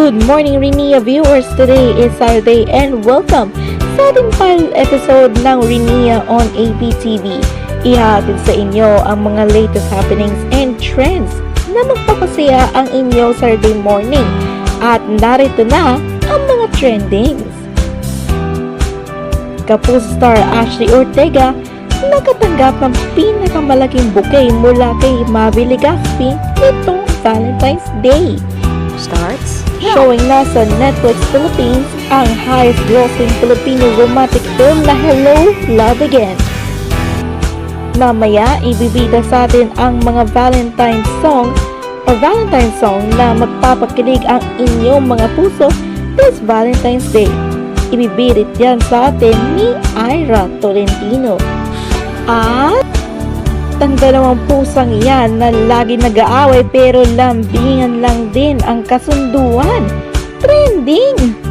Good morning, Rinia viewers! Today is Saturday and welcome sa ating final episode ng Rinia on ABTV. Ihatid sa inyo ang mga latest happenings and trends na magpapasaya ang inyong Saturday morning. At narito na ang mga trendings. Kapuso star Ashley Ortega nakatanggap ng pinakamalaking bouquet mula kay Mavi Legaspi nitong Valentine's Day. Starts Showing na sa Netflix Philippines ang highest grossing Filipino romantic film na Hello, Love Again. Mamaya, ibibida sa atin ang mga Valentine song na magpapakilig ang inyong mga puso this Valentine's Day. Ibibirit yan sa atin ni Ira Tolentino. At ang dalawang pusang yan na lagi nag-aaway pero lambingan lang din ang kasunduan. Trending!